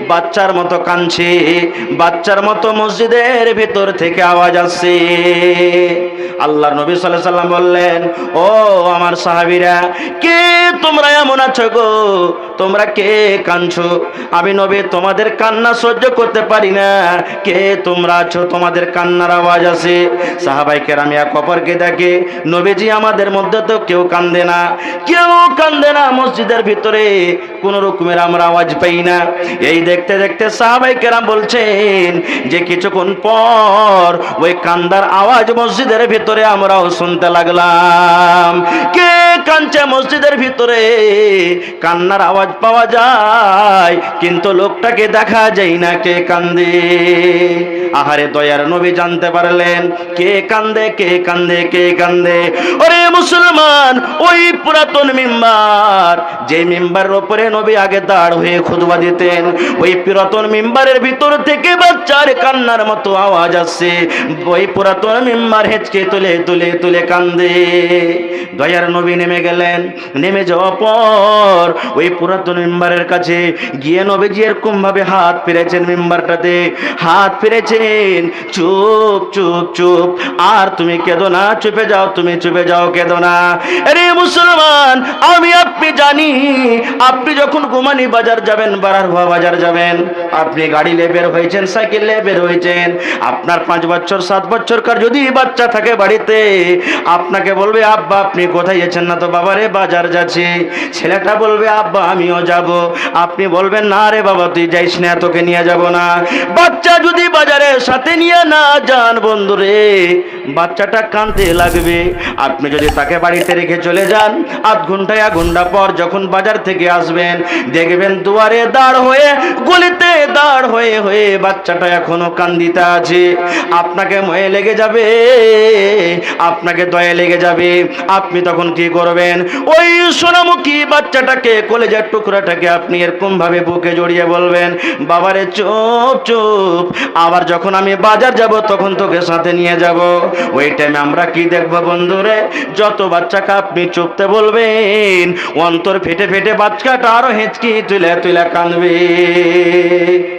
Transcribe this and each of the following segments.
বাচ্চার মতো কাঁদছে, বাচ্চার মতো মসজিদের ভিতর থেকে আওয়াজ আসছে। আল্লাহর নবী সাল্লাল্লাহু আলাইহি সাল্লাম বললেন, ও আমার সাহাবীরা, কে তোমরা এমন আছো গো, তোমরা কে কাঁদছো? আমি নবী তোমাদের কান্না সহ্য করতে পারি না, কে তোমরা আছো তোমাদের কান্নার আওয়াজ আছে? সাহাবায়ে কেরাম এক অপরকে দেখে, নবীজি আমাদের মধ্যে তো কেউ কান্দে না, কেউ কান্দে না, মসজিদের ভিতরে কোন রকমের আমরা আওয়াজ পাই না। এই দেখতে দেখতে সাহাবায়ে কেরাম বলছেন যে কিছুক্ষণ পর ওই কান্দার আওয়াজ মসজিদের ভিতরে আমরাও শুনতে লাগলাম। কে কাঁদছে মসজিদের ভিতরে? কান্নার আওয়াজ পাওয়া যায় কিন্তু লোকটাকে দেখা যায় না কে কান্দে। আহারে দয়ার নবী জানতে পারলেন কে কান্দে, কে কান্দে, কে কান্দে। ওরে মুসলমান, ওই পুরাতন মিম্বার, যে মিম্বারের উপরে নবী আগে দাঁড় হয়ে খুতবা দিতেন, ওই পুরাতন মিম্বারের ভিতর থেকে বাচ্চার কান্নার মতো আওয়াজ আসছে। ওই পুরাতন মিম্বার হেঁচকে তুলে তুলে তুলে কান্দে। দয়ার নবী নেমে গেলেন, নেমে যাওয়ার পর ওই পুরাতন মিম্বারের কাছে গিয়ে নবীজি এরকম ভাবে হাত ফিরেছেন, মিম্বারটাতে হাত ফিরেছেন, চুপ চুপ চুপ, আর তুমি কেঁদো না, চুপে যাও, তুমি চুপে যাও, কেঁদো না। আরে মুসলমান, আমি আপনি জানি, আপনি যখন গুমানি বাজার যাবেন, বারারভা বাজার যাবেন, আপনি গাড়ি নিয়ে বের হয়েছেন, সাইকেল নিয়ে বের হয়েছেন, আপনার 5 বছর 7 বছরকার যদি বাচ্চা থাকে বাড়িতে, আপনাকে বলবে আব্বা আপনি কোথায় যাচ্ছেন? না তো বাবা রে বাজার যাচ্ছি। ছেলেটা বলবে আব্বা আমিও যাব। আপনি বলবেন না রে বাবা তুই যাইস না, তোকে নিয়ে যাব না। বাচ্চা যদি বাজারে সাথে নিয়ে না যান বন্ধুরে, বাচ্চাটা কাঁদতে লাগবে। আপনি যদি তাকে বাড়িতে রেখে চলে যান, আধ ঘন্টা 1 ঘন্টা পর যখন বাজার থেকে আসবেন, দেখবেন দুয়ারে দাঁড় হয়ে, গলিতে দাঁড় হয়ে হয়ে বাচ্চাটা এখনো কান্দিতে আছে। আপনাকে ময়ে লেগে যাবে, আপনাকে দয়া লেগে যাবে। আপনি তখন কি করবেন? ওই সোনামুখী বাচ্চাটাকে, কলেজার টুকরাটাকে আপনি এরকম ভাবে বুকে জড়িয়ে বলবেন, বাবারে চুপ চুপ, আবার যখন আমি বাজার যাব তখন তোকে সাথে নিয়ে যাব। ওই টাইমে আমরা কি দেখবো বন্ধুরে? যত বাচ্চাকে আপনি চুপতে বলবেন, অন্তর ফেটে ফেটে বাচ্চাটা আরো হেঁচকি তুলে তুলে কাঁদবে।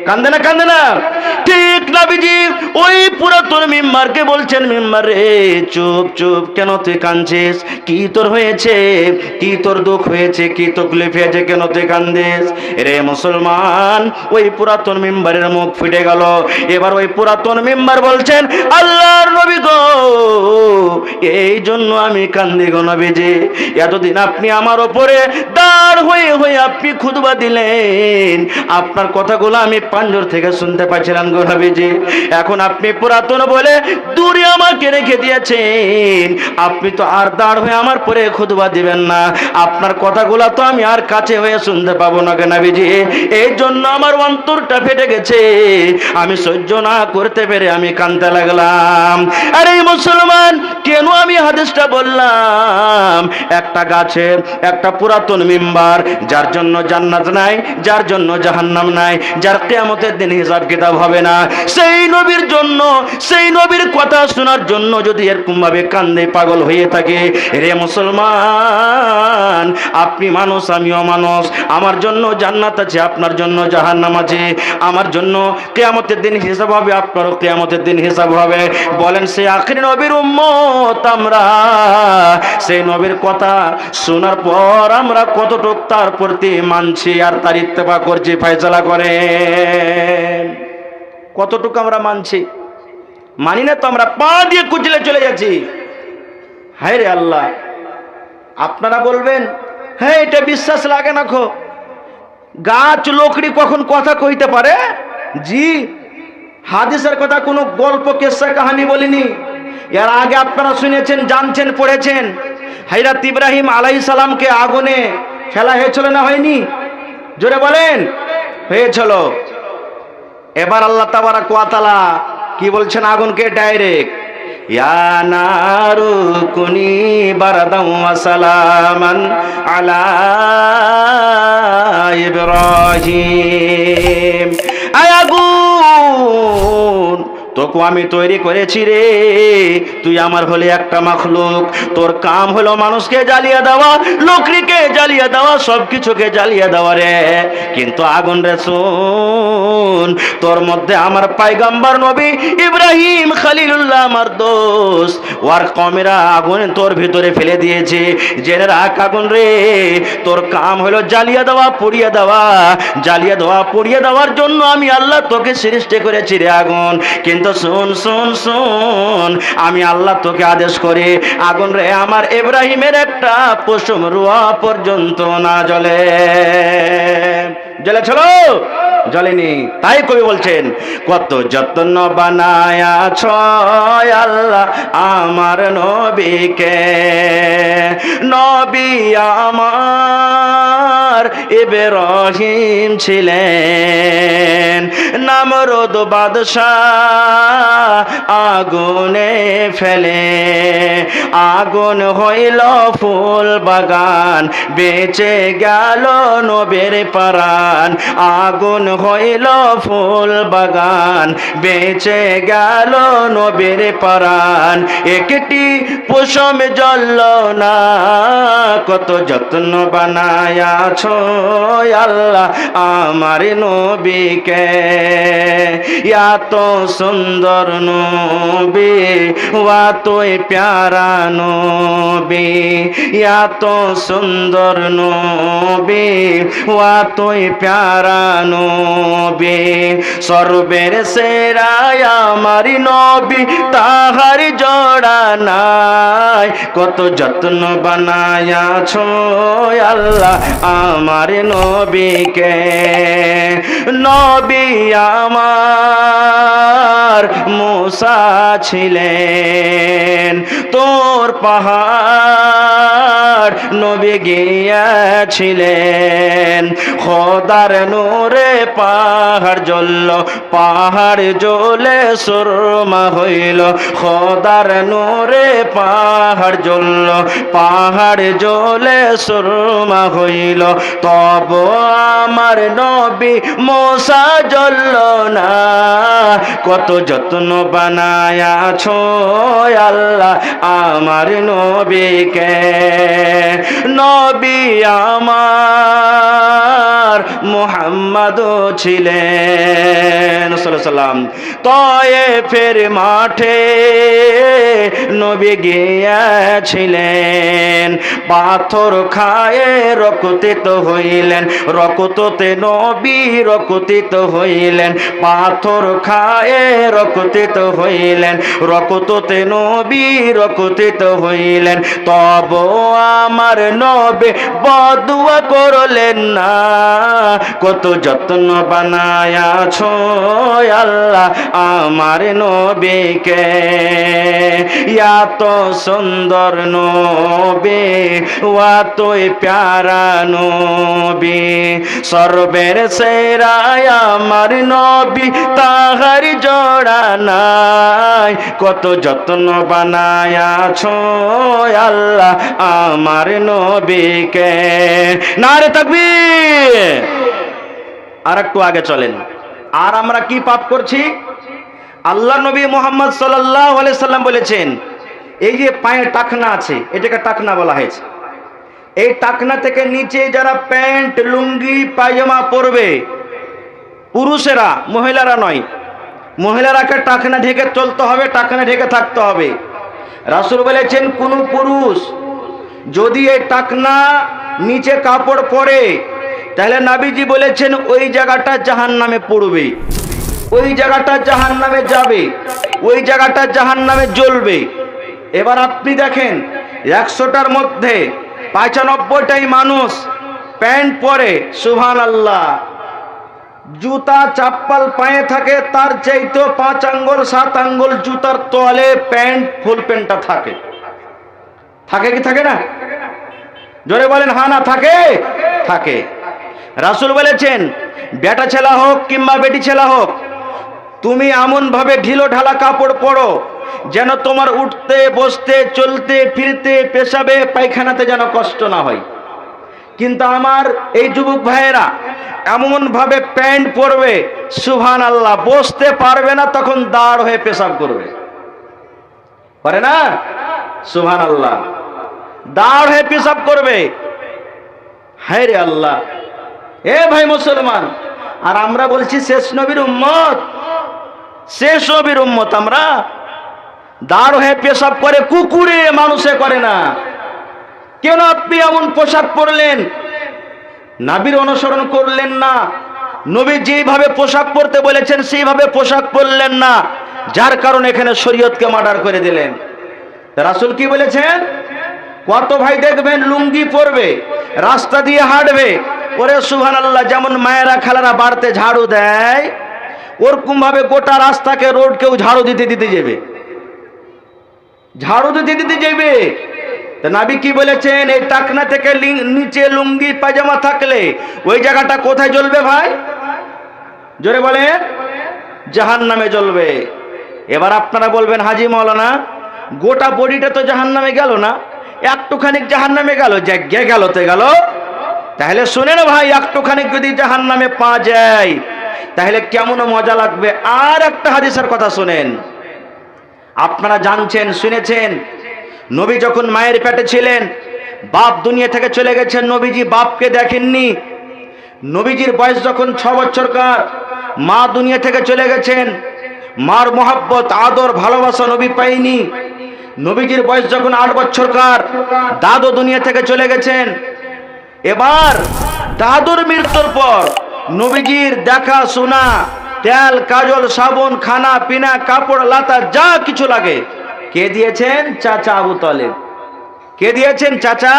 কান্দে না, কান্দে না? ঠিক নবীজি ওই পুরাতন মিম্বারকে বলছেন, মিম্বার রে চুপ চুপ, কেন তুই কাঁদছিস? কি তোর হয়েছে? কি তোর দুঃখ হয়েছে? কি তকলিফ হয়েছে? কেন তুই কান্দিস? রে মুসলমান, ওই পুরাতন মিম্বারের মুখ ফুটে গেল। এবার ওই পুরাতন মিম্বার বলছেন, আল্লাহর নবী গো, এই জন্য আমি কান্দি গো নবীজি। এতদিন আপনি আমার ওপরে দাঁড় হয়ে হয়ে আপনি খুতবা দিলেন, আপনার কথাগুলো আমি পাঞ্জর থেকে শুনতে পাচ্ছিলাম গো নবীজি। এখন আপনি পুরাতন বলে দূরে আমাকে রেখে দিয়েছেন, আপনি তো আর দাঁড় হয়ে আমার পরে খুতবা দিবেন না, আপনার কথাগুলো তো আমি আর কাছে হয়ে শুনতে পাবো না গো নবীজি। এই জন্য আমার অন্তরটা ফেটে গেছে, আমি সহ্য না করতে পেরে আমি কাঁদতে লাগলাম। আরে মুসলমান, কেন আমি হাদিসটা বললাম? একটা গাছে একটা পুরাতন মিম্বার, যার জন্য জান্নাত নাই, যার জন্য জাহান্নাম নাই, যার কিয়ামতের দিন হিসাব কিতাব হবে না, সেই নবীর জন্য, সেই নবীর কথা শোনার জন্য যদি এরকম ভাবে কান্দে পাগল হয়ে থাকে, রে মুসলমান, আপনি মানুষ আমিও মানুষ, আমার জন্য জান্নাত আছে, আপনার জন্য জাহান্নাম আছে, আমার জন্য কিয়ামতের দিন হিসাব হবে, আপনারও কিয়ামতের দিন হিসাব হবে। বলেন সেই আখির নবীর উম্মত আমরা, সেই নবীর কথা শোনার পর আমরা কতটুক তার প্রতি মানছি আর তার ইত্তেবা করছি? ফয়সালা করেন, কতটুকু আমরা মানছি? মানি না তো, আমরা পা দিয়ে কুচলে চলে যাচ্ছি। হায় রে আল্লাহ, আপনারা বলবেন হ্যাঁ এটা বিশ্বাস লাগে না খো, গাছ লোকড়ি কখন কথা কইতে পারে? জি, হাদিসের কথা কোনো গল্প কিসসা কাহিনী বলিনি। এর আগে আপনারা শুনেছেন, জানছেন, পড়েছেন, হযরত ইব্রাহিম আলাইহিস সালামকে আগুনে ফেলা হয়েছিল না হয়নি? জোরে বলেন, হয়েছিল। এবার আল্লাহ তাবারাক ওয়া তাআলা কি বলছেন? আগুনকে ডাইরেক্ট, ইয়া নারু কুনি বারদান ওয়া সালামান আলা ইব্রাহিম। আয় আগুন, তোকে আমি তৈরি করেছি রে, তুই আমার হলে একটা মাখলুক, তোর কাম হলো মানুষকে জ্বালিয়ে দেওয়া, লোকরিকে জ্বালিয়ে দেওয়া, সব কিছুকে জ্বালিয়ে দেওয়া রে। কিন্তু আগুন রে শুন, তোর মধ্যে আমার পায়গাম্বার নবী ইব্রাহিম খলিলুল্লাহ আমার দোস্ত, ওর কমেরা আগুন তোর ভিতরে ফেলে দিয়েছে। জেনে রাখ আগুন রে, তোর কাম হলো জ্বালিয়ে দেওয়া, পুড়িয়ে দেওয়া। জ্বালিয়ে দেওয়া, পুড়িয়ে দেওয়ার জন্য আমি আল্লাহ তোকে সৃষ্টি করেছি রে আগুন। কিন্তু শুন শুন শুন, আমি আল্লাহ তোকে আদেশ করে আগুন রে আমার ইব্রাহিমের একটা পশম রুয়া পর্যন্ত না জ্বলে। জ্বলেছিল? জ্বলেনি। তাই কবি বলছেন, কত যত্ন বানায়াছ আল্লাহ আমার নবীকে, নবী আমার ইব্রাহিম ছিলেন, নামরুদ বাদশাহ আগুনে ফেলে, আগুন হইল ফুল বাগান, বেঁচে গেল নবীর প্রাণ। আগুন হইল ফুল বাগান, বেঁচে গেল নবীর প্রাণ। একটি পশম জ্বলল না, কত যত্ন বানায়াছ আল্লাহ আমার নবীকে। এত সুন্দর নবী, ওয়াতই প্যারা নবী, এত সুন্দর নবী, ওয়াতই প্যারা নবী। সর্বের সেরা আমার নবী, তাহার জোড়া নাই। কত যত্ন বানায়াছ আল্লাহ আমার নবীকে। নবী আমার মুসা ছিলেন, তোর পাহাড় নবী গিয়েছিলেন। খোদার নূরে পাহাড় জ্বলল, পাহাড় জ্বলে সুরমা হইল। খোদার নূরে পাহাড় জ্বলল, পাহাড় জ্বলে সুরমা হইল। তব আমার নবী মুসা জ্বলল না, কত যত্ন বানায়াছ আল্লাহ আমার নবীকে। নবী আমার মুহাম্মদ ছিলেন সাল্লাল্লাহু, তয়েফের মাঠে নবী গিয়েছিলেন। পাথর খায়ে রক্তিত হইলেন, রক্ততে নবী রক্তিত হইলেন। পাথর খায়ে রক্তিত হইলেন, রক্ততে নবী রক্তিত হইলেন। তব আমার নবী বদুয়া করলেন না, কত যত্ন বানায়াছ আল্লাহ আমার নবীকে। এত সুন্দর নবী, ওয়াতই প্যারা নবী। সর্বের সেরা আমার নবী, তাহার জোড়া নাই। কত যত্ন বানায়াছ আল্লাহ আমার নবীকে। নারে তাকবীর। আর একটু আগে চলেন। আর আমরা কি পাপ করছি? আল্লাহ নবী মুহাম্মদ সাল্লাল্লাহু আলাইহি সাল্লাম বলেছেন, এই যে পায়ে টাকনা আছে, এটাকে টাকনা বলা হয়েছে। এই টাকনা থেকে নিচে যারা প্যান্ট লুঙ্গি পায়জামা পরবে, পুরুষেরা, মহিলারা নয়, মহিলারাকে টাকনা ঢেকে চলতে হবে, টাকনা ঢেকে থাকতে হবে। রাসূল বলেছেন, কোন পুরুষ যদি এই টাকনা নিচে কাপড় পরে, তাহলে নবীজি বলেছেন ওই জায়গাটা জাহান্নামে পড়বে, ওই জায়গাটা জাহান্নামে যাবে, ওই জায়গাটা জাহান্নামে জ্বলবে। এবার আপনি দেখেন, 100টার মধ্যে 95টাই মানুষ প্যান্ট পরে, সুবহানাল্লাহ। জুতা চাপ্পাল পায়ে থাকে, তার চাইতে 5 আঙ্গুল 7 আঙ্গুল জুতার তলে প্যান্ট, ফুল প্যান্টটা থাকে। থাকে কি থাকে না? জোরে বলেন হ্যাঁ না থাকে? থাকে। রাসূল বলেছেন, বেটা ছেলা হোক কিংবা বেটি ছেলা হোক, তুমি এমন ভাবে ঢিলো ঢালা কাপড় পরো যেন তোমার উঠতে বসতে চলতে ফিরতে পেশাবে পায়খানাতে যেন কষ্ট না হয়। কিন্তু আমার এই যুবক ভাইয়েরা এমন ভাবে প্যান্ট পরবে, সুবহানাল্লাহ, বসতে পারবে না, তখন দাঁড় হয়ে পেশাব করবে, পারে না? সুবহানাল্লাহ, দাঁড় হয়ে পেশাব করবে। হায় রে আল্লাহ, এ ভাই মুসলমান, আর আমরা বলছি শেষ নবীর উম্মত, শেষ নবীর উম্মত আমরা। দাঁড় হয়ে পেশাব করে কুকুরে, মানুষে করে না। কেন আপনি এমন পোশাক পরলেন? নবীর অনুসরণ করলেন না, নবী যেভাবে পোশাক পরতে বলেছেন সেইভাবে পোশাক পরলেন না, যার কারণে এখানে শরীয়তকে মার্ডার করে দিলেন। রাসূল কি বলেছেন? কত ভাই দেখবেন লুঙ্গি পরবে, রাস্তা দিয়ে হাঁটবে, ওরে সুবহানাল্লাহ, যেমন মায়েরা খালারা বাড়িতে ঝাড়ু দেয় ওরকম ভাবে গোটা রাস্তাকে, রোড কেউ ঝাড়ু দিতে দিতে যাবে, ঝাড়ু দিতে দিতে যাবে। তো নবী কি বলেছেন? এই টাকনা থেকে নিচে লুঙ্গি পায়জামা থাকলে ওই জায়গাটা কোথায় জ্বলবে ভাই? জোরে বলেন, জাহান্নামে জ্বলবে। এবার আপনারা বলবেন, হাজি মাওলানা, গোটা বডিটা তো জাহান্নামে গেল না, একটুখানি জাহান্নামে গেল, জায়গা গেল তো গেল। তাহলে শুনেন ভাই, একটুখানি যদি জাহান্নামে পা যায় তাহলে কেমন মজা লাগবে। আর একটা হাদিসের কথা শুনেন, আপনারা জানছেন, শুনেছেন, নবী যখন মায়ের পেটে ছিলেন, বাপ দুনিয়া থেকে চলে গেছেন, নবীজি বাপকে দেখেননি। নবীজির বয়স যখন 6 বছরকার, মা দুনিয়া থেকে চলে গেছেন, মার মোহাব্বত, আদর, ভালোবাসা নবী পাইনি। নবীজির বয়স যখন 8 বছরকার, দাদু দুনিয়া থেকে চলে গেছেন। এবার দাদুর মৃত্যুর পর নবীজির দেখা শোনা, তেল, কাজল, সাবুন, খানা পিনা, কাপড় লাতা যা কিছু লাগে কে দিয়েছেন? চাচা আবু তালেব। কে দিয়েছেন? চাচা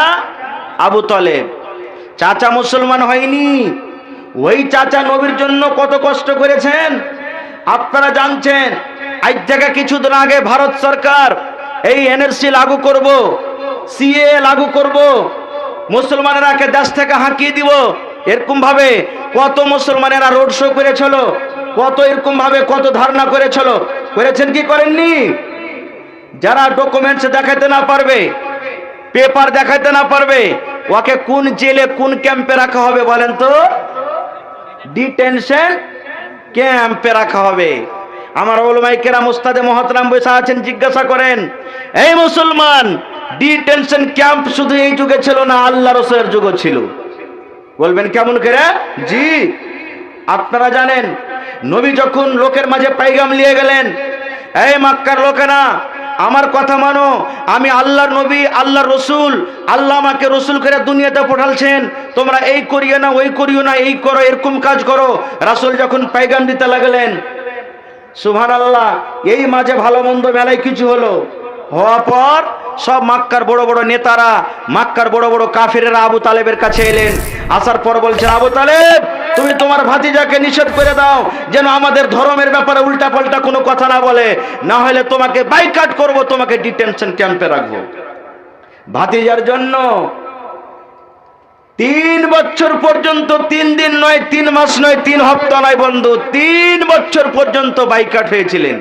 আবু তালেব। চাচা মুসলমান হয়নি, ওই চাচা নবীর জন্য কত কষ্ট করেছেন আপনারা জানছেন। আজ থেকে কিছুদিন আগে ভারত সরকার এই এনআরসি লাগু করব, সিএ লাগু করব, মুসলমানেরাকে দেশ থেকে হাঁকিয়ে দিব, এরকম ভাবে কত মুসলমানেরা রোড শো করেছিল, কত এরকম ভাবে কত ধারণা করেছিল। করেছেন কি করেননি? যারা ডকুমেন্টস দেখাতে না পারবে, পেপার দেখাতে না পারবে, ওকে কোন জেলে কোন ক্যাম্পে রাখা হবে বলেন তো? ডিটেনশন ক্যাম্পে রাখা হবে। আমার ওলামায়ে কেরাম, উস্তাদে মুহতারাম বসে আছেন, জিজ্ঞাসা করেন, এই মুসলমান, ডিটেনশন ক্যাম্প শুধু এই যুগে ছিল না, আল্লাহ রাসূলের যুগে ছিল। বলবেন কেমন করে? জি, আপনারা জানেন, নবী যখন লোকের মাঝে পাইগাম নিয়ে গেলেন, এই মক্কার লোকেরা আমার কথা মানো, আমি আল্লাহর নবী, আল্লাহর রসুল, আল্লাহ আমাকে রসুল করে দুনিয়াতে পাঠালছেন, তোমরা এই করিও না, ওই করিও না, এই করো, এরকম কাজ করো। রাসূল যখন পাইগাম দিতে লাগলেন, সুবহানাল্লাহ, এই মাঝে ভালো মন্দ মেলায় কিছু হলো, হওয়ার পর সব মক্কার বড় বড় নেতারা, মক্কার বড় বড় কাফিরেরা আবু তালেবের কাছে এলেন। আসার পর বলছেন, আবু তালেব, তুমি তোমার ভাতিজাকে নিষেধ করে দাও যেন আমাদের ধর্মের ব্যাপারে উল্টা পাল্টা কোনো কথা না বলে, না হলে তোমাকে বাইকাট করব, তোমাকে ডিটেনশন ক্যাম্পে রাখবো। ভাতিজার জন্য 3 বছর পর্যন্ত, 3 দিন নয়, 3 মাস নয়, 3 হপ্তাহ নয় বন্ধু, 3 বছর পর্যন্ত বাইকাট হয়েছিলেন,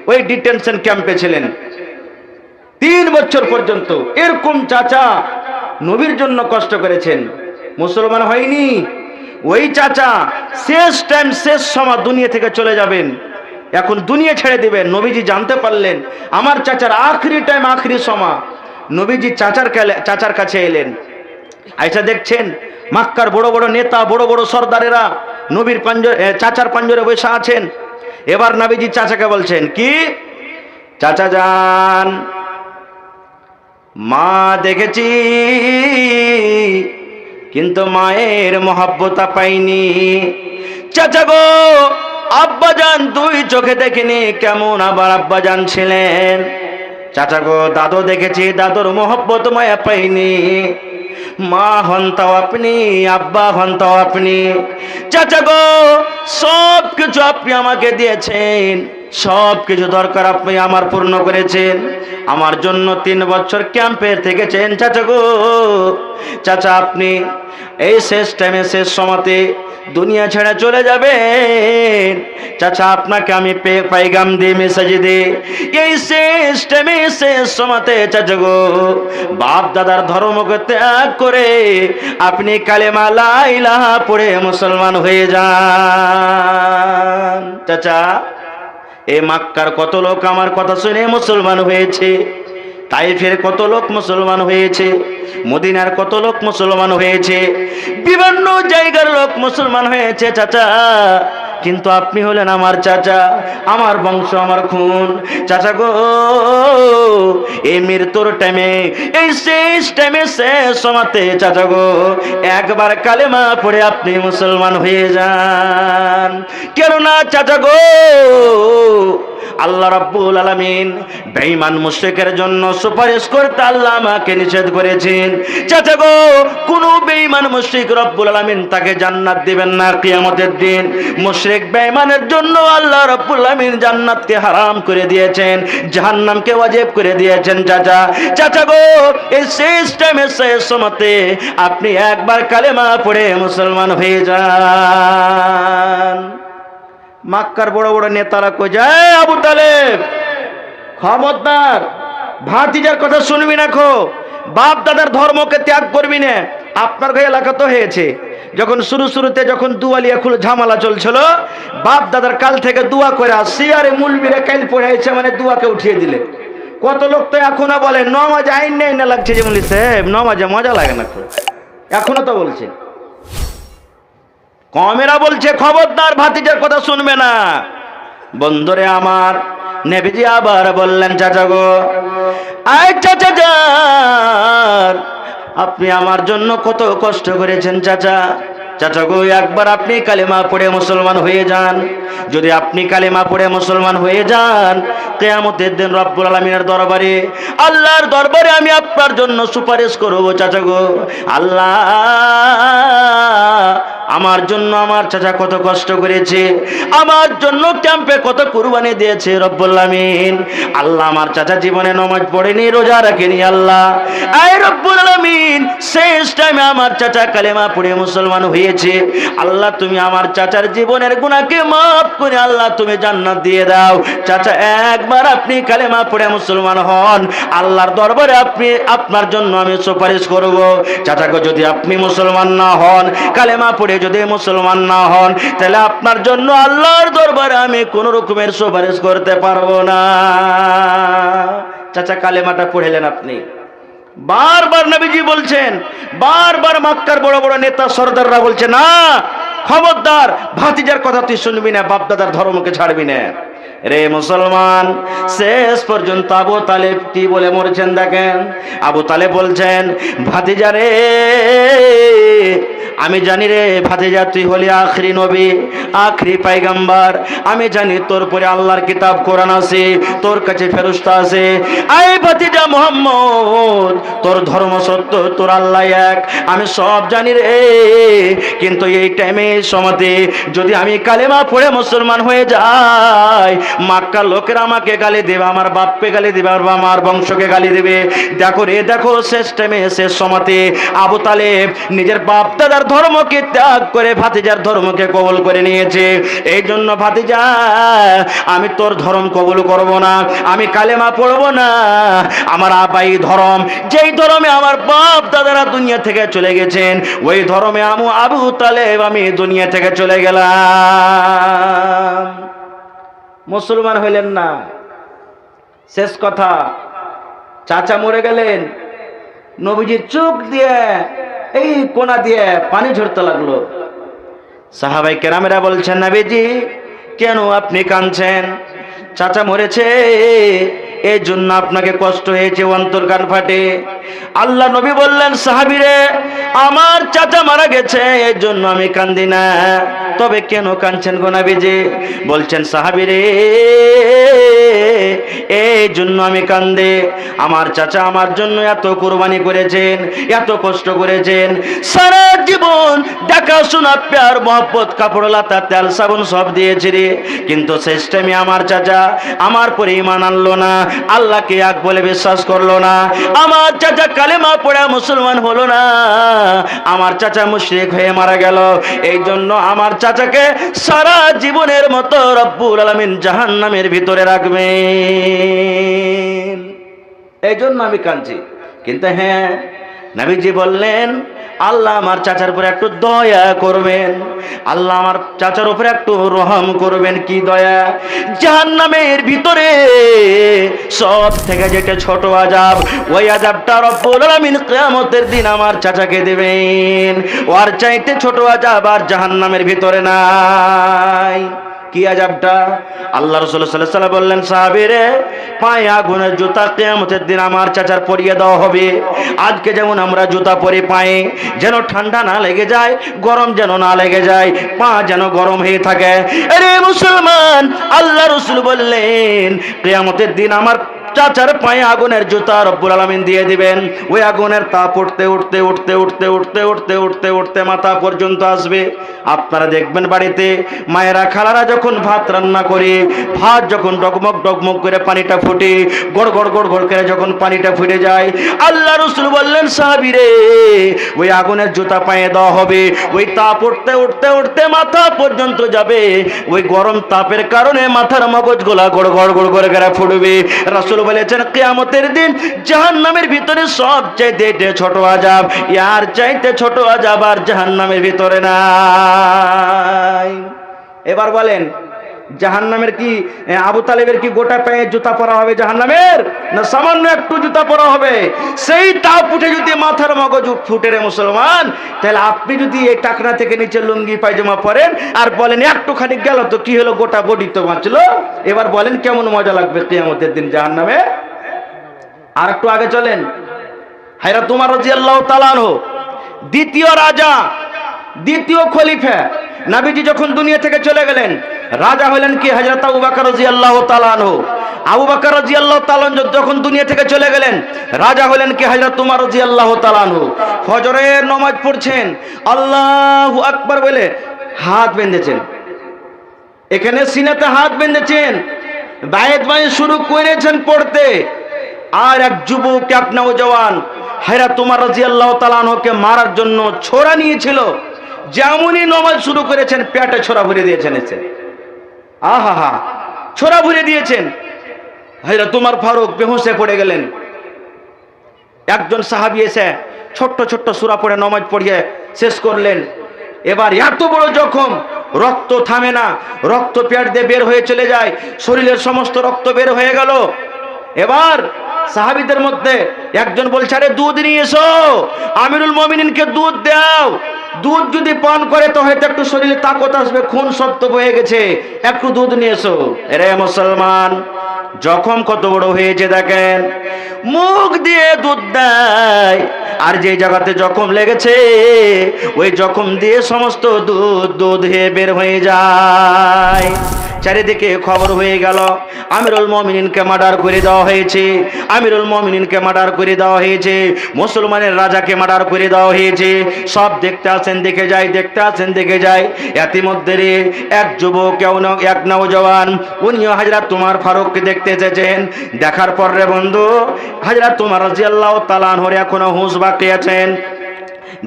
ওই ডিটেনশন ক্যাম্পে ছিলেন 3 বছর পর্যন্ত। এরকম চাচা নবীর জন্য কষ্ট করেছেন, মুসলমান হয়নি। ওই চাচা শেষ টাইম, শেষ সময় দুনিয়া থেকে চলে যাবেন, এখন দুনিয়া ছেড়ে দিবেন। নবীজি জানতে পারলেন আমার চাচার আখরি টাইম, আখরি সময়। নবীজি চাচার কাছে এলেন, আইসা দেখছেন মক্কার বড় বড় নেতা, বড় বড় সর্দারেরা নবীর চাচার পাঞ্জরে বসে আছেন। এবার নবীজি চাচাকে বলছেন, কি চাচা যান, মা দেখেছি কিন্তু মায়ের মহব্বতা পাইনি। চাচা গো, আব্বাজান 2 চোখে দেখিনি, কেমন আবার আব্বাজান ছিলেন। চাচা গো, দাদু দেখেছি, দাদুর মহব্বত মায়া পাইনি। মা হন্তাও আপনি, আব্বা হন্তাও আপনি। চাচা গো, সব কিছু আপনি আমাকে দিয়েছেন, সব কিছু দরকার আপনি আমার পূর্ণ করেছেন, আমার জন্য 3 বছর ক্যাম্পে থেকেছেন। চাচা গো, চাচা আপনি এই শেষ টাইমে, শেষ সময়তে দুনিয়া ছেড়ে চলে যাবেন, চাচা আপনাকে আমি পাইগাম দিয়ে মেসেজ দে, এই শেষ টাইমে শেষ সময়তে চাচা গো বাপ দাদার ধর্মকে ত্যাগ করে আপনি কালেমা লা ইলাহা পড়ে মুসলমান হয়ে যান। চাচা এ মক্কার কত লোক আমার কথা শুনে মুসলমান হয়েছে, তাইফের কত লোক মুসলমান হয়েছে, মদিনার কত লোক মুসলমান হয়েছে, বিভিন্ন জায়গার লোক মুসলমান হয়েছে চাচা, কিন্তু আপনি হলেন আমার চাচা, আমার বংশ, আমার খুন। চাচা গো এই মৃত্যুর টাইমে, এই শেষ টাইমে শেষ সময়তে চাচা গো একবার কালেমা পড়ে আপনি মুসলমান হয়ে যান। কেননা চাচা গো আল্লাহ রাব্বুল আলামিন বেঈমান মুশরিকের জন্য সুপারিশ করতে আল্লাহ আমাকে নিষেধ করেছেন। চাচা গো কোন বেঈমান মুশরিক রব্বুল আলামিন তাকে জান্নাত দিবেন না কিয়ামতের দিন। মুশরিক বেঈমানের জন্য আল্লাহ রাব্বুল আলামিন জান্নাতকে হারাম করে দিয়েছেন, জাহান্নামকে ওয়াজিব করে দিয়েছেন। চাচা চাচা গো এই শেষ টাইমে শেষ সময়তে আপনি একবার কালেমা পড়ে মুসলমান হয়ে যান। মক্কার বড় বড় নেতারা কই যায়, আবু তালেব খবরদার ভাতিজার কথা শুনবি না, খো বাপ দাদার ধর্মকে ত্যাগ করবি না। আপনার ঘরে এলাকা তো হয়েছে, যখন শুরুতে যখন দুয়ালিয়া খুলে ঝামেলা চলছিল, বাপ দাদার কাল থেকে দোয়া করে আসছি, আরে মুলবিরা কাল পড়াইছে মানে দোয়াকে উঠিয়ে দিলে। কত লোক তো এখনো বলে নমাজ আইন নেই না লাগছে, যে বলি সাহেব নমাজে মজা লাগে না, এখনো তো বলছে। কমেরা বলছে খবরদার ভাতিজার কথা শুনবে না। বন্ধুরে আমার, নবীজি আবার বললেন চাচা গো আয় চাচা যান, আপনি আমার জন্য কত কষ্ট করেছেন চাচা। চাচা গো একবার আপনি কালেমা পড়ে মুসলমান হয়ে যান। যদি আপনি কালেমা পড়ে মুসলমান হয়ে যান, কিয়ামতের দিন রব্বুল আলামিনের দরবারে, আল্লাহর দরবারে আমি আপনার জন্য সুপারিশ করব। চাচা গো আল্লাহ আমার জন্য আমার চাচা কত কষ্ট করেছে, আমার জন্য ক্যাম্পে কত কুরবানি দিয়েছে রব্বুল আলামিন। আল্লাহ আমার চাচা জীবনে নামাজ পড়েনি, রোজা রাখেনি, আল্লাহ আয় রব্বুল আলামিন শেষ টাইমে আমার চাচা কালেমা পড়ে মুসলমান হয়েছে। আল্লাহ তুমি আমার চাচার জীবনের গুনাহকে মাফ করে আল্লাহ তুমি জান্নাত দিয়ে দাও। চাচা একবার আপনি কালেমা পড়ে মুসলমান হন, আল্লাহর দরবারে আপনি আপনার জন্য আমি সুপারিশ করব। চাচাকে যদি আপনি মুসলমান না হন, কালেমা পড়ে যদি মুসলমান না হন, তাহলে আপনার জন্য আল্লাহর দরবারে আমি কোন রকমের সুপারিশ করতে পারবো না। চাচা কালেমাটা পড়লেন আপনি, বারবার নবীজি বলছেন, বারবার মক্কার বড় বড় নেতা সরদাররা বলছে না খবরদার ভাতিজার কথা তুই শুনবি না, বাপ দাদার ধর্মকে ছাড়বি না। রে মুসলমান, শেষ পর্যন্ত আবু তালেব কি বলে মরেছেন দেখেন। আবু তালেব বলছেন ভাতিজা রে, আমি জানি রে ভাতিজা তুই হলি আখরি নবী, আখরি পয়গম্বর। আমি জানি তোর পরে আল্লাহর কিতাব কোরআন আছে, তোর কাছে ফেরেশতা আছে। আই ভাতিজা মুহাম্মদ, তোর ধর্ম সত্য, তোর আল্লাহ এক, আমি সব জানি রে। কিন্তু এই টাইমে সময়তে যদি আমি কালেমা পড়ে মুসলমান হয়ে যাই, মক্কার লোকেরা আমাকে গালি দেবে, আমার বাপকে গালি দেবে, আমার বংশকে গালি দেবে। দেখো রে দেখো, শেষ টাইমে শেষ সময়তে আবু তালেব নিজের বাপ দাদার ধর্মকে ত্যাগ করে ভাতিজার ধর্মকে কবুল করে নিয়েছে। এই জন্য ভাতিজা আমি তোর ধর্ম কবুল করব না, আমি কালেমা পড়ব না। আমার আবাই ধর্ম, যেই ধর্মে আমার বাপ দাদারা দুনিয়া থেকে চলে গেছেন, ওই ধর্মে আবু তালেব আমি দুনিয়া থেকে চলে গেলাম। মুসলমান হইলেন না, শেষ কথা চাচা মরে গেলেন, নবীজির চোখ দিয়ে এই কোনা দিয়ে পানি ঝরতে লাগলো। সাহাবাই কেরামেরা বলছেন নবীজি কেন আপনি কাঁদছেন? চাচা মরেছে এই জন্য আপনাকে কষ্ট হয়েছে, অন্তর কান ফাটে। আল্লাহ নবী বললেন সাহাবীরে আমার চাচা মারা গেছে এই জন্য আমি কান্দি না, তবে কেন কাঁদছেন গো নবীজি? বলছেন সাহাবীরে এই জন্য আমি কান্দে। আমার চাচা আমার জন্য এত কোরবানি করেছেন, এত কষ্ট করেছেন, সারা জীবন দেখাশোনা, প্যার মহব্বত, কাপড় লাতা, তেল সাবুন সব দিয়েছে রে, কিন্তু শেষ টাইমে আমার চাচা আমার পরে ঈমান আনলো না, আল্লাহকে এক বলে বিশ্বাস করলো না, আমার চাচা কালেমা পড়ে মুসলমান হলো না, আমার চাচা মুশরিক হয়ে মারা গেল। এই জন্য আমার চাচাকে সারা জীবনের মতো রব্বুল আলামিন জাহান্নামের ভিতরে রাখবেন। এই জন্য আমি কাঁদছি। কিন্তু হ্যাঁ, নবীজি বললেন আল্লাহ আমার চাচার উপরে একটু দয়া করবেন, আল্লাহ আমার চাচার উপরে একটু রহম করবেন। কি দয়া? জাহান্নামের ভিতরে সব থেকে যেটা ছোট আযাব, ওই আযাবটা রব্বুল আলামিন কিয়ামতের দিন আমার চাচাকে দেবেন। ওর চাইতে ছোট আযাব আর জাহান্নামের ভিতরে নাই। কি আযাবটা? আল্লাহ রাসূল সাল্লাল্লাহু আলাইহি ওয়াসাল্লাম বললেন, সাহাবীরে, পায়ে আগুনের জুতা কিয়ামতের দিন আমার চাচার পরিয়ে দেওয়া হবে। আজকে যেমন আমরা জুতা পরে পায়ে যেন ঠান্ডা না লেগে যায়, গরম যেন না লেগে যায়, পা যেন গরম হয়ে থাকে। আরে মুসলমান, আল্লাহ রাসূল বললেন কিয়ামতের দিন আমার চাচার পায়ে আগুনের জুতা রব্বুল আলামিন দিয়ে দিবেন। ওই আগুনের তাপ উঠতে উঠতে উঠতে উঠতে উঠতে উঠতে উঠতে উঠতে মাথা পর্যন্ত আসবে। আপনারা দেখবেন বাড়িতে মায়েরা খালারা যখন ভাত রান্না করে, ভাত যখন ডগমগ ডগমগ করে পানিটা ফুটে, গড় গড় গড় গড় করে যখন পানিটা ফুটে যায়, আল্লাহ রাসূল বললেন, সাহাবীরে, ওই আগুনের জুতা পায়ে দেওয়া হবে। ওই তাপ উঠতে উঠতে উঠতে মাথা পর্যন্ত যাবে। ওই গরম তাপের কারণে মাথার মগজগুলা গড় গড় গড় করে ফুটবে। রাসূল বলেছেন কিয়ামতের দিন জাহান্নামের ভিতরে সবচেয়ে ছোট আযাব, ইয়ার চাইতে ছোট আযাব আর জাহান্নামের ভিতরে নাই। এবার বলেন, জাহান্নামের কি আবু তালেবের কি গোটা পায়ে জুতা পরা হবে জাহান্নামের, না সামান্য একটু জুতা পরা হবে? সেই তাপ উঠে যদি মাথার মগজ ফুটে রে মুসলমান, তাহলে আপনি যদি এই টাকনা থেকে নিচে লুঙ্গি পায়জামা পরেন আর বলেন একটুখানি গেল তো কি হলো, গোটা বডি তো বাঁচলো। এবার বলেন কেমন মজা লাগবে কিয়ামতের দিন জাহান্নামে। আর একটু আগে চলেন, হযরত উমর রাদিয়াল্লাহু তাআলা আনহু দ্বিতীয় রাজা, দ্বিতীয় খলিফা, নবীজি যখন দুনিয়া থেকে চলে গেলেন, রাজা হলেন কি হযরত আবু বকর রাদিয়াল্লাহু তাআলা আনহু। আবু বকর রাদিয়াল্লাহু তাআলা আনহু যখন দুনিয়া থেকে চলে গেলেন, রাজা হলেন কি হযরত উমর রাদিয়াল্লাহু তাআলা আনহু। ফজরের নামাজ পড়ছেন, আল্লাহু আকবার বলে হাত বেঁধেছেন, এখানে সিনাতে হাত বেঁধেছেন, বায়েত বায়ে শুরু করেছেন পড়তে। আর এক যুবক, এক নওজওয়ান হযরত উমর রাদিয়াল্লাহু তাআলা আনহুকে মারার জন্য ছোরা নিয়েছিল। যেমনই নামাজ শুরু করেছেন, পেটে ছোরা ভরে দিয়েছেন। এসে আহা, ছোরা ভরে দিয়েছেন। হযরত উমর ফারুক বেহুশে পড়ে গেলেন। একজন সাহাবী এসে ছোট্ট ছোট্ট সূরা পড়ে নামাজ পড়িয়ে শেষ করলেন। এবার এত বড় জখম, রক্ত থামে না, রক্ত পেট দিয়ে বের হয়ে চলে যায়, শরীরের সমস্ত রক্ত বের হয়ে গেল। এবার সাহাবীদের মধ্যে একজন বলছে, আরে দুধ নিয়ে এসো, আমিরুল মুমিনিনকে দুধ দাও। দুধ যদি পান করে তো হয়তো একটু শরীরে তাকত আসবে, খুন শক্ত হয়ে গেছে, একটু দুধ নিয়ে এসো। এরে মুসলমান, জখম কত বড় হয়েছে দেখেন, মুখ দিয়ে দুধ দেয়, আর যে জায়গাতে জখম লেগেছে ওই জখম দিয়ে সমস্ত দুধ হয়ে বের হয়ে যায়। চারিদিকে খবর হয়ে গেল, আমিরুল মুমিনিনকে মার্ডার করে দেওয়া হয়েছে, আমিরুল মুমিনিনকে মার্ডার করে দেওয়া হয়েছে, মুসলমানের রাজাকে মার্ডার করে দেওয়া হয়েছে। সব দেখতে আসেন, দেখে যায়, দেখতে আসেন, দেখে যায়। এতিমধ্যে এক যুবক, এক নওজওয়ান, উনিও হযরত উমর ফারুককে দেখতে এসেছেন। দেখার পর রে বন্ধু, হযরত উমর রাদিয়াল্লাহু তাআলা আনহুর এখনো হুঁশ বাকি আছেন।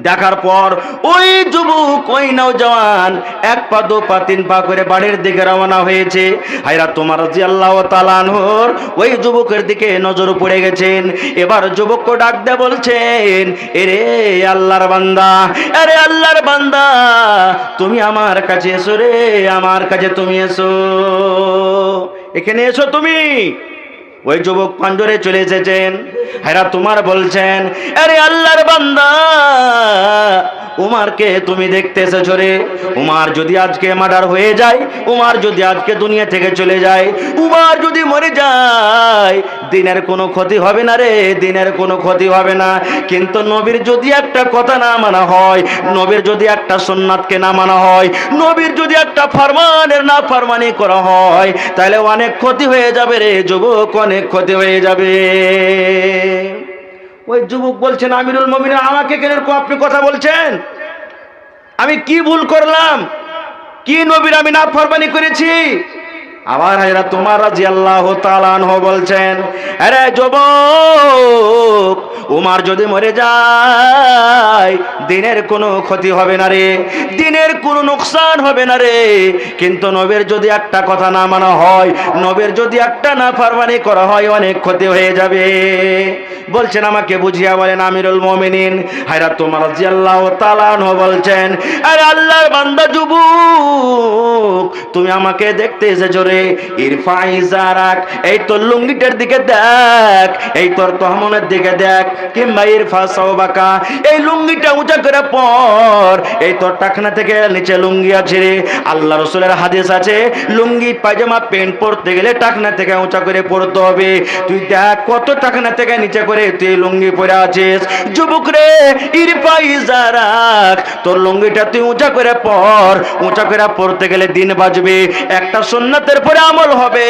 দেখার পর ওই যুবক, ওই নওজওয়ান এক পা দু পা তিন পা করে বাড়ির দিকে রওনা হয়েছে। হযরত উমর রাদিয়াল্লাহু তাআলা আনহুর ওই যুবকের দিকে নজর পড়ে গেছেন। এবার যুবককে ডাক দিয়ে বলছেন, এরে আল্লাহর বান্দা, আরে আল্লাহর বান্দা, তুমি আমার কাছে এসো রে, আমার কাছে তুমি এসো, এখানে এসো তুমি। ওই যুবক পাঞ্জরে চলে এসেছেন। হেরা তোমার বলছেন, আরে আল্লাহর বান্দা উমারকে তুমি দেখতে এসেছো রে। উমার যদি আজকে মার্ডার হয়ে যায়, উমার যদি আজকে দুনিয়া থেকে চলে যায়, উমার যদি মরে যায়, দিনের কোনো ক্ষতি হবে না রে, দিনের কোনো ক্ষতি হবে না। কিন্তু নবীর যদি একটা কথা না মানা হয়, নবীর যদি একটা সুন্নাতকে না মানা হয়, নবীর যদি একটা ফরমানের না ফরমানি করা হয়, তাহলে অনেক ক্ষতি হয়ে যাবে রে যুবক, অনেক ক্ষতি হয়ে যাবে। ওই যুবক বলছেন, আমিরুল মুমিনিন আমাকে কেন আপনি কথা বলছেন? আমি কি ভুল করলাম? কি নবীর আমি নাফরমানি করেছি? আবার হযরত ওমর রাদিয়াল্লাহু তাআলা আনহু বলছেন, আরে যুবক, ওমর যদি মরে যায় দিনের কোনো ক্ষতি হবে না রে, দিনের কোনো নুকসান হবে না রে। কিন্তু নবীর যদি একটা কথা না মানা হয়, নবীর যদি একটা নাফরমানি করা হয়, অনেক ক্ষতি হয়ে যাবে। বলছেন আমাকে বুঝিয়া বলেন আমিরুল মুমিনিন। হযরত ওমর রাদিয়াল্লাহু তাআলা আনহু বলছেন, আরে আল্লাহর বান্দা যুবক, তুমি আমাকে দেখতে এসেছো রে, ইরফা ইজারাক, এই তোর লুঙ্গিটার দিকে দেখ, এই তোর তহমনের দিকে দেখ, কিংবা ইরফা সাওবাকা, এই লুঙ্গিটা উঁচা করে পর, এই তোর টাকনা থেকে নিচে লুঙ্গি আছে রে। আল্লাহ রাসূলের হাদিস আছে, লুঙ্গি পায়জামা প্যান্ট পরতে গেলে টাকনা থেকে উঁচা করে পরতে হবে। তুই দেখ কত টাকনা থেকে নিচে করে তুই লুঙ্গি পরে আছিস। যুবক রে, ইরফা ইজারাক, তোর লুঙ্গিটা তুই উঁচা করে পর, উঁচা করে পড়তে গেলে দিন বাজবে, একটা সুন্নাতের পরে আমল হবে।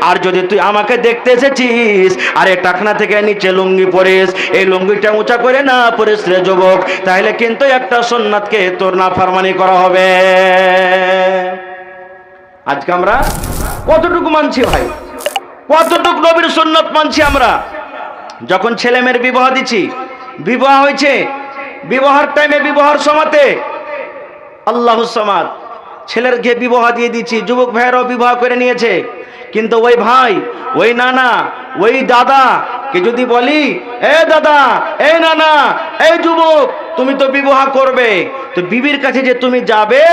আর যদি তুই আমাকে দেখতে এসেছিস আরে টাকনা থেকে নিচে লুঙ্গি পরিস, এই লুঙ্গিটা উঁচা করে না পরিস রে যুবক, তাহলে কিন্তু একটা সুন্নাতকে তোর নাফরমানি করা হবে। আজকে আমরা কতটুকু মানছি ভাই? কতটুকু নবীর সুন্নাত মানছি আমরা? যখন ছেলে মেয়ের বিবাহ দিচ্ছি, বিবাহ হয়েছে, বিবাহের টাইমে বিবাহের সময়তে আল্লাহুস সামাদ, ছেলের ঘে বিবাহ দিয়ে দিচ্ছি, যুবক ভাইয়েরাও বিবাহ করে নিয়েছে। কিন্তু ওই ভাই, ওই নানা, ওই দাদা কে যদি বলি, এ দাদা, এই নানা, এই যুবক, তুমি তো বিবাহ করবে, তো বিবির কাছে যে তুমি যাবে,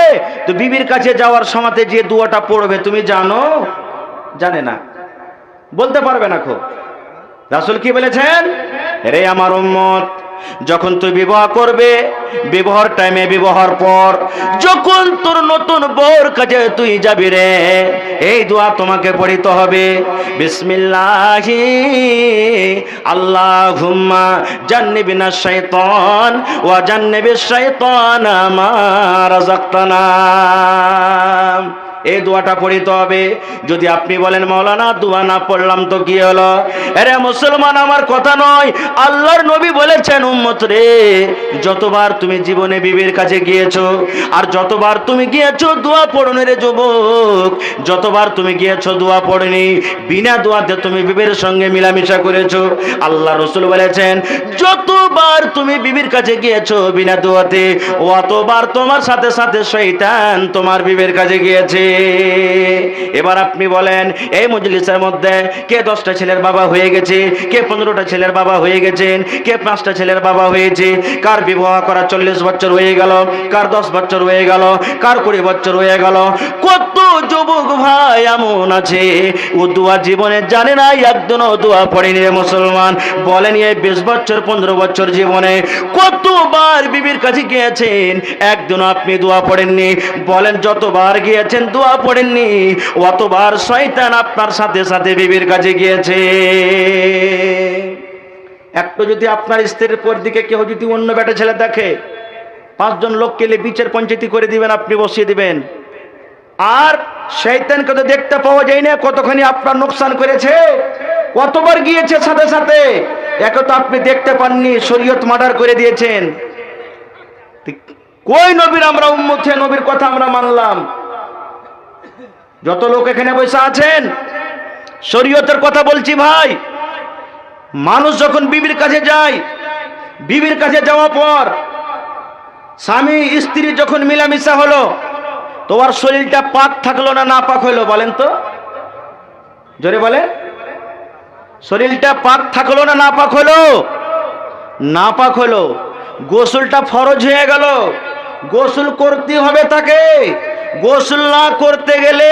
তো বিবির কাছে যাওয়ার সময়তে যে দোয়াটা পড়বে তুমি জানো? জানে না, বলতে পারবে না। খুব রাসূল কি বলেছেন, রে আমার উম্মত, যখন তুই বিবাহ করবে, বিবাহর টাইমে, বিবাহর পর যখন তোর নতুন বউর কাছে তুই যাবি রে, এই দোয়া তোমাকে পড়িতে হবে। বিসমিল্লাহি আল্লাহুম্মা জান্নিবিনা শাইতান ওয়া জান্নিবিশ শাইতানা মা রাযাকতানা। এই দোয়াটা পড়িতে হবে। যদি আপনি বলেন মাওলানা দোয়া না পড়লাম তো কি হলো? আরে মুসলমান, আমার কথা নয়, আল্লাহর নবী বলেছেন, উম্মত রে, যতবার তুমি জীবনে বিবির কাছে গিয়েছো, আর যতবার তুমি গিয়েছো দোয়া পড়নি রে যুবক, যতবার তুমি গিয়েছো দোয়া পড়নি, বিনা দোয়াতে তুমি বিবির সঙ্গে মিলামিশা করেছো। আল্লাহ রাসূল বলেছেন, যতবার তুমি বিবির কাছে গিয়েছো বিনা দোয়াতে, অতবার তোমার সাথে সাথে শয়তান তোমার বিবির কাছে গিয়েছে। এবার আপনি বলেন, এই মজলিসের মধ্যে কে 10টা ছেলের বাবা হয়ে গেছে, কে 15টা ছেলের বাবা হয়ে গেছেন, কে 5টা ছেলের বাবা হয়েছে? কার বিবাহ করা 40 বছর হয়ে গেল, কার 10 বছর হয়ে গেল, কার 20 বছর হয়ে গেল। কত যুবক ভাই এমন আছে ও দোয়া জীবনে জানে না, একদিনও দোয়া পড়েনি রে মুসলমান। বলেন এই 20 বছর 15 বছর জীবনে কতবার বিবির কাছে গিয়েছেন, একদিনও আপনি দোয়া পড়েননি? বলেন যতবার গিয়েছেন দোয়া পড়েননি, অতবার শয়তান আপনার সাথে সাথে বিবির কাছে গিয়েছে। একটু যদি আপনার স্ত্রীর পর দিকে কেউ যদি অন্য বেটা ছেলে দেখে, 5 জন লোক কেলে বিচার পঞ্চায়েতি করে দিবেন, আপনি বসিয়ে দিবেন। আর শয়তানকে তো দেখতে পাওয়া যায় না কতখানি আপনার নোকসান করেছে, কতবার গিয়েছে সাথে সাথে, একে তো আপনি দেখতে পাননি, শরীয়ত মার্ডার করে দিয়েছেন। কই নবীর আমরা উম্মত, নবীর কথা আমরা মানলাম। যত লোক এখানে বসে আছেন, শরীয়তের কথা বলছি ভাই। মানুষ যখন বিবির কাছে যায়, বিবির কাছে যাওয়ার পর স্বামী স্ত্রী যখন মিলামিশা হলো, তোমার শরীরটা পাক থাকলো না নাপাক হলো? বলেন তো, জোরে বলে। শরীরটা পাক থাকলো না নাপাক হলো? নাপাক হলো। গোসলটা ফরজ হয়ে গেল, গোসল করতে হবে তাকে। গোসল না করতে গেলে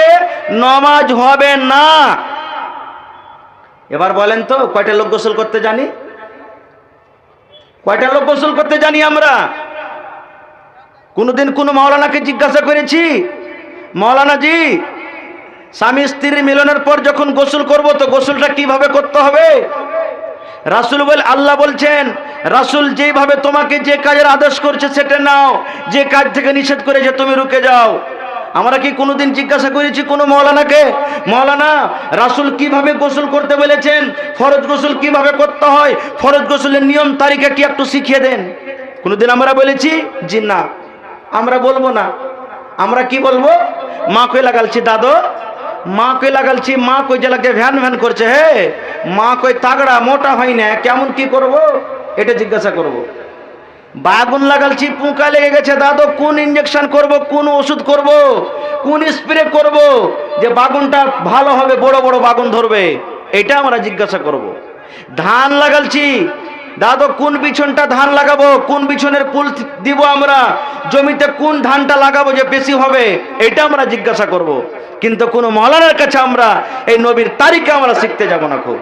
নামাজ হবে না। এবার বলেন তো কয়টা লোক গোসল করতে জানি? কয়টা লোক গোসল করতে জানি আমরা? কোনোদিন কোনো মাওলানাকে জিজ্ঞাসা করেছি, মাওলানা জি স্বামী স্ত্রীর মিলনের পর যখন গোসল করব তো গোসলটা কিভাবে করতে হবে? রাসূল বল, আল্লাহ বলছেন রাসূল যেভাবে তোমাকে যে কাজের আদেশ করছে সেটা নাও, যে কাজ থেকে নিষেধ করেছে তুমি রুকে যাও। আমরা কি কোনোদিন জিজ্ঞাসা করেছি কোনো মাওলানাকে, মাওলানা রাসূল কিভাবে গোসল করতে বলেছেন, ফরজ গোসল কিভাবে করতে হয়, ফরজ গোসলের নিয়ম তারিখা কি একটু শিখিয়ে দেন? কোনোদিন আমরা বলেছি? জি না, আমরা বলবো না। আমরা কি বলবো? মা কই লাগালছি দাদু, মা কই লাগালছি, মা কই যে লাগে ভ্যান ভ্যান করছে, হে মা কই তাগড়া মোটা হয় না, কেমন কি করব এটা জিজ্ঞাসা করব। বাগুন লাগালছি, পোকা লেগে গেছে দাদু, কোন ইঞ্জেকশন করব, কোন ওষুধ করব, কোন স্প্রে করব যে বাগুনটা ভালো হবে, বড় বড় বাগুন ধরবে, এটা আমরা জিজ্ঞাসা করব। ধান লাগালছি দাদু, কোন বিছনটা ধান লাগাবো, কোন বিছনের ফুল দিব আমরা, জমিতে কোন ধানটা লাগাবো যে বেশি হবে, এটা আমরা জিজ্ঞাসা করব। কিন্তু কোন মাওলানার কাছে আমরা এই নবীর তারিখে আমরা শিখতে যাব না। খুব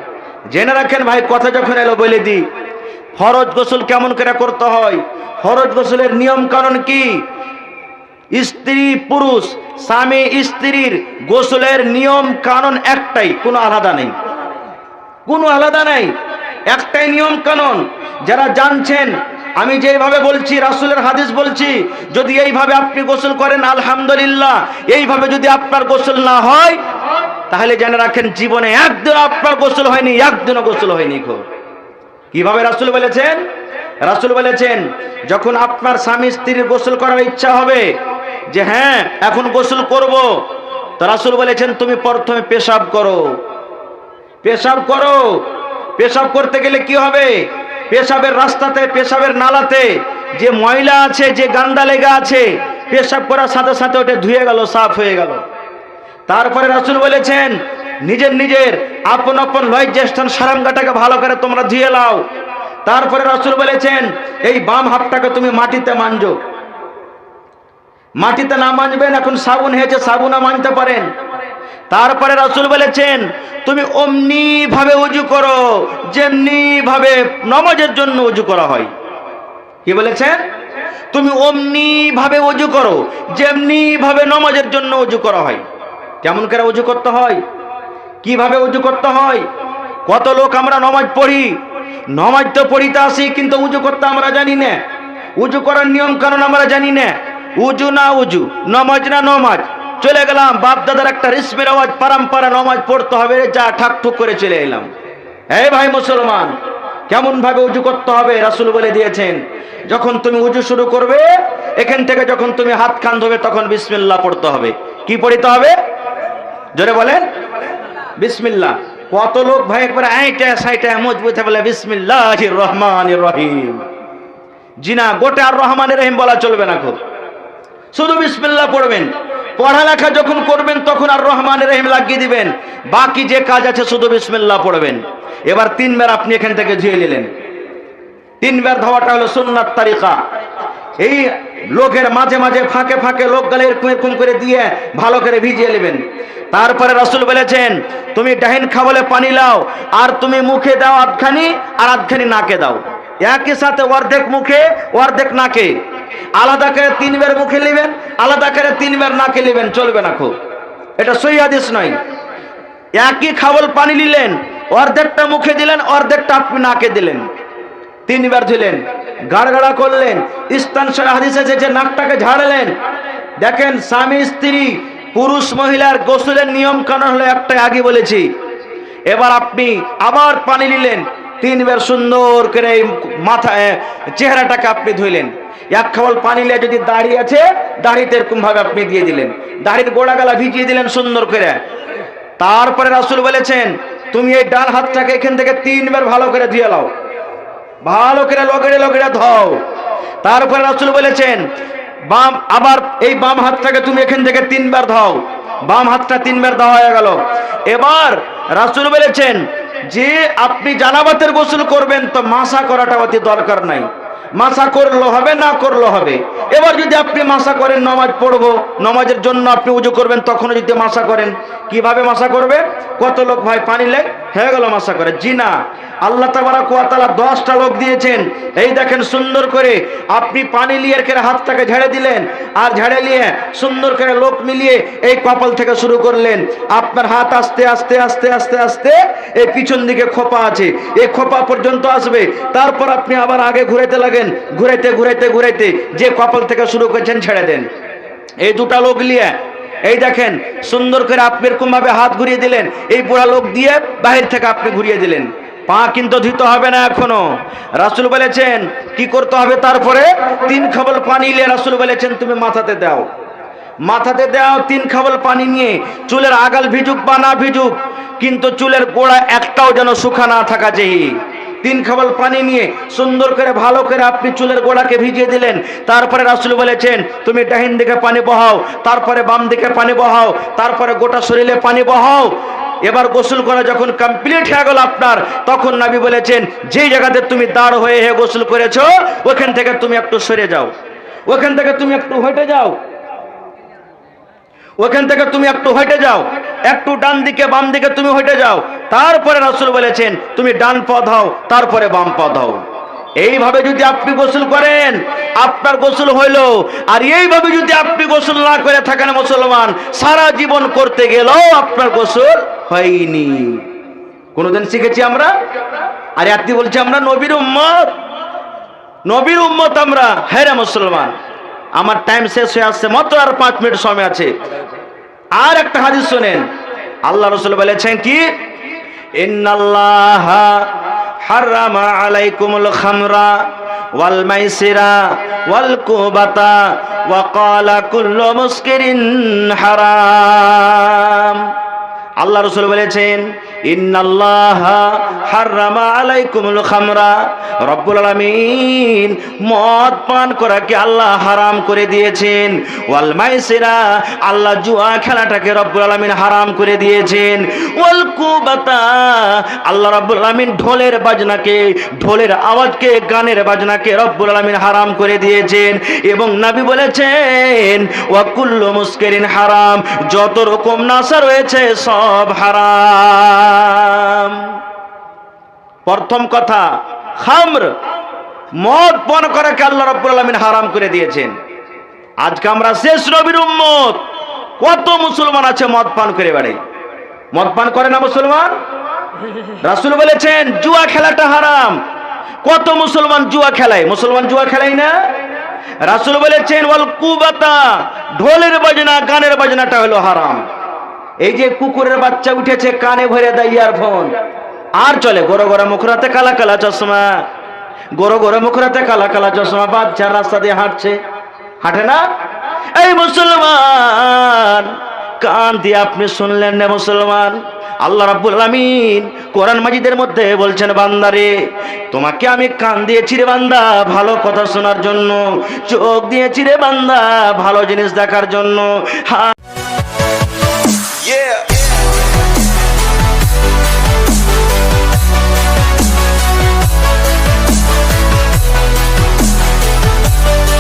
জেনে রাখেন ভাই, কথা যখন এলো বলে দিই, ফরজ গোসল কেমন করে করতে হয়, ফরজ গোসলের নিয়ম কানুন কি। স্ত্রী পুরুষ, স্বামী স্ত্রীর গোসলের নিয়ম কানুন একটাই, কোনো আলাদা নেই, কোনো আলাদা নেই, একটাই নিয়ম কানুন। যারা জানছেন আমি যেভাবে বলছি, রাসূলের হাদিস বলছি, যদি এইভাবে আপনি গোসল করেন আলহামদুলিল্লাহ, এইভাবে যদি আপনার গোসল না হয় তাহলে জেনে রাখেন জীবনে একদিন আপনার গোসল হয়নি, একদিনও গোসল হয়নি। খুব কিভাবে রাসূল বলেছেন? রাসূল বলেছেন যখন আপনার স্বামী স্ত্রীর গোসল করার ইচ্ছা হবে যে হ্যাঁ এখন গোসল করব, তো রাসূল বলেছেন তুমি প্রথমে পেশাব করো, পেশাব করো। পেশাব করতে গেলে কি হবে? পেশাবের রাস্তাতে, পেশাবের নালাতে যে ময়লা আছে, যে গান্দা লেগে আছে, পেশাব করার সাথে সাথে ওটা ধুয়ে গেল, সাফ হয়ে গেল। তারপরে রাসূল বলেছেন নিজের নিজের আপন আপন লজ্জাস্থান সারাঙ্গাটাকে ভালো করে তোমরা ধুয়ে নাও। তারপরে রাসূল বলেছেন এই বাম হাতটাকে তুমি মাটিতে মাঞ্জো, মাটিতে না মানবেন, এখন সাবুন হয়েছে সাবুনও মানতে পারেন। তারপরে রাসূল বলেছেন তুমি অমনি ভাবে ওযু করো যেমনি ভাবে নামাজের জন্য ওযু করা হয়। কি বলেছেন? তুমি অমনি ভাবে ওযু করো যেমনি ভাবে নামাজের জন্য ওযু করা হয়। কেমন করে ওযু করতে হয়, কিভাবে ওযু করতে হয়? কত লোক আমরা নামাজ পড়ি, নামাজ তো পড়িতে আসি কিন্তু ওযু করতে আমরা জানি না, ওযু করার নিয়ম কানুন আমরা জানি না। ওযু না ওযু, নামাজ না নামাজ, চলে গেলাম বাপ দাদার একটা রিসমের আওয়াজ, পারাম্পারা নামাজ পড়তে হবে, যা ঠাক ঠুক করে চলে এলাম। এই ভাই মুসলমান, কেমন ভাবে ওযু করতে হবে রাসূল বলে দিয়েছেন। যখন তুমি ওযু শুরু করবে এখান থেকে যখন তুমি হাত কান ধোবে তখন বিসমিল্লাহ পড়তে হবে। কি পড়তে হবে? জোরে বলেন, বিসমিল্লাহ। কত লোক ভাই একবারে আইটা সাইটা মজবুত বলে বিসমিল্লাহির রহমানির রহিম। জিনা গোটা আর রহমানির রহিম বলা চলবে না, খুব শুধু বিসমিল্লাহ পড়বেন। পড়ালেখা যখন করবেন তখন আর রহমানির রহিম লাগিয়ে দিবেন, বাকি যে কাজ আছে শুধু বিসমিল্লাহ পড়বেন। এবার তিনবার আপনি এখান থেকে ধুয়ে নিলেন, তিনবার ধোয়াটা হলো সুন্নাত তারিকা। এই লোকের মাঝে মাঝে ফাঁকে ফাঁকে লোক গেলে এরকম করে দিয়ে ভালো করে ভিজিয়ে নেবেন। তারপরে রাসূল বলেছেন তুমি ডাহিন খাবলে পানি লাও, আর তুমি মুখে দাও আধখানি আর আধখানি নাকে দাও, একই সাথে অর্ধেক মুখে অর্ধেক নাকে। আলাদা করে তিনবার মুখে নেবেন, আলাদা করে তিনবার নাকে নেবেন, চলবে না। খুব এটা সহিহ হাদিস নয়। একই খাবল পানি নিলেন, অর্ধেকটা মুখে দিলেন, অর্ধেকটা আপনি নাকে দিলেন, তিনবার ধুলেন, গাড়গাড়া করলেন। স্থান হাদিস আছে যে নাকটাকে ঝাড়লেন। দেখেন স্বামী স্ত্রী পুরুষ মহিলার গোসলের নিয়ম কানুন হলো একটাই, আগে বলেছি। এবার আপনি আবার পানি নিলেন, তিনবার সুন্দর করে মাথায় চেহারাটাকে আপনি ধুইলেন। এক খাবল পানি নিলে যদি দাড়ি আছে দাড়িতে এরকম ভাবে আপনি দিয়ে দিলেন, দাড়ির গোড়া গালা ভিজিয়ে দিলেন সুন্দর করে। তারপরে রাসূল বলেছেন তুমি এই ডান হাতটাকে এখান থেকে তিনবার ভালো করে ধুয়ে নাও, ভালো করে লগড়ে লগড়ে ধোও। তারপরে রাসূল বলেছেন বাম আবার এই বাম হাতটাকে তুমি এখান থেকে তিনবার ধোও, বাম হাতটা তিনবার ধোয়া হয়ে গেল। এবার রাসূল বলেছেন যে আপনি জানাবাতের গোসল করবেন তো মাসা করাটা অতি দরকার নাই, মাসা করলো হবে, না করলো হবে। এবার যদি আপনি মাসা করেন, নামাজ পড়বো, নামাজের জন্য আপনি উজু করবেন, তখনও যদি মাসা করেন, কিভাবে মাসা করবে? কত লোক ভাই পানি লেগ হয়ে গেল মাসা করে? জি না, আল্লাহ তাবারক ওয়া তাআলা 10টা লোক দিয়েছেন। এই দেখেন সুন্দর করে আপনি পানি নিয়ে এর হাতটাকে ঝেড়ে দিলেন, আর ঝেড়ে নিয়ে সুন্দর করে লোক মিলিয়ে এই কপাল থেকে শুরু করলেন। আপনার হাত আস্তে আস্তে আস্তে আস্তে আস্তে এই পিছন দিকে খোপা আছে, এই খোপা পর্যন্ত আসবে। তারপর আপনি আবার আগে ঘুরাইতে লাগেন, ঘুরাইতে ঘুরাইতে ঘুরাইতে যে কপাল থেকে শুরু করেছেন ছেড়ে দেন। এই দুটা লোক নিয়ে এই দেখেন সুন্দর করে আপনি এরকম ভাবে হাত ঘুরিয়ে দিলেন, এই পুরা লোক দিয়ে বাহির থেকে আপনি ঘুরিয়ে দিলেন। পা কিন্তু ধুতে হবে না এখনো। রাসূল বলেছেন কি করতে হবে? তারপরে 3 খাবল পানি নিয়ে রাসূল বলেছেন তুমি মাথাতে দাও, মাথাতে দাও 3 খাবল পানি নিয়ে। চুলের আগাল ভিজুক বা না ভিজুক, কিন্তু চুলের গোড়া একটাও যেন শুকা না থাকা চাই। 3 খাবল পানি নিয়ে সুন্দর করে ভালো করে আপনি চুলের গোড়াকে ভিজিয়ে দিলেন। তারপরে রাসূল বলেছেন তুমি ডাহিন দিকে পানি বহাও, তারপরে বাম দিকে পানি বহাও, তারপরে গোটা শরীরে পানি বহাও। এবার গোসল করা যখন কমপ্লিট হয়ে গেল আপনার, তখন নবী বলেছেন যেই জায়গাতে তুমি দাঁড় হয়ে গোসল করেছো ওখান থেকে তুমি একটু সরে যাও, ওখান থেকে তুমি একটু হেঁটে যাও, ওখান থেকে তুমি একটু হেঁটে যাও, একটু ডান দিকে বাম দিকে তুমি হেঁটে যাও। তারপরে রাসূল বলেছেন তুমি ডান পা দাও, তারপরে বাম পা দাও। এইভাবে যদি আপনি গোসল করেন আপনার গোসল হইল। আর এইভাবে যদি আপনি গোসল না করে থাকেন মুসলমান, সারা জীবন করতে গেলেও আপনার গোসল হয়নি। কোনদিন শিখেছি আমরা? আর আপনি বলছি আমরা নবীর উম্মত, নবীর উম্মত আমরা। হ্যাঁ রে মুসলমান, আমার টাইম শেষ হয়ে আসছে, মাত্র আর 5 মিনিট সময় আছে। আর একটা হাদিস শুনেন, আল্লাহ রাসূল বলেছেন কি ইন্নাল্লাহা হারামা আলাইকুমুল খামরা ওয়াল মাইসিরা ওয়াল কুবাতা ওয়া ক্বালা কুল্লু মুসকিরিন হারাম। আল্লাহ রাসূল বলেছেন ইন্নাল্লাহা হারামা আলাইকুমুল খামরা, রব্বুল আলামিন মদ পান করাকে আল্লাহ হারাম করে দিয়েছেন। ওয়াল মাইসিরা, আল্লাহ জুয়া খেলাটাকে রব্বুল আলামিন হারাম করে দিয়েছেন। ওয়াল কুবাতা, আল্লাহ রব্বুল আলামিন ঢোলের বাজনাকে, ঢোলের আওয়াজকে, গানের বাজনাকে রব্বুল আলামিন হারাম করে দিয়েছেন। এবং নবী বলেছেন ওয়া কুল্লু মুসকিরিন হারাম, যত রকম নেশা রয়েছে সব হারাম। প্রথম কথা খামর, মদ পান করাকে আল্লাহ রাব্বুল আলামিন হারাম করে দিয়েছেন। আজকে আমরা শেষ নবীর উম্মত, কত মুসলমান আছে মদ পান করে বেড়ায়? মদ পান করে না মুসলমান? রাসূল বলেছেন জুয়া খেলাটা হারাম। কত মুসলমান জুয়া খেলায়? মুসলমান জুয়া খেলায় না? রাসূল বলেছেন ওয়াল কুবাতা, ঢোলের বাজনা, গানের বাজনাটা হলো হারাম। এই যে কুকুরের বাচ্চা উঠেছে কানে ভরে দেয় ইয়ারফোন, আর চলে গোরো গোরো মুখরাতে কালা কালা চশমা, গোরো গোরো মুখরাতে কালা কালা চশমা, বাচ্চা রাস্তা দিয়ে হাঁটছে, হাঁটে না? এই মুসলমান, কান দিয়ে আপনি শুনলেন না মুসলমান? আল্লাহ রাব্বুল আলামিন কোরআন মাজিদের মধ্যে বলছেন বান্দারে তোমাকে আমি কান দিয়েছি রে বান্দা ভালো কথা শোনার জন্য, চোখ দিয়েছি রে বান্দা ভালো জিনিস দেখার জন্য।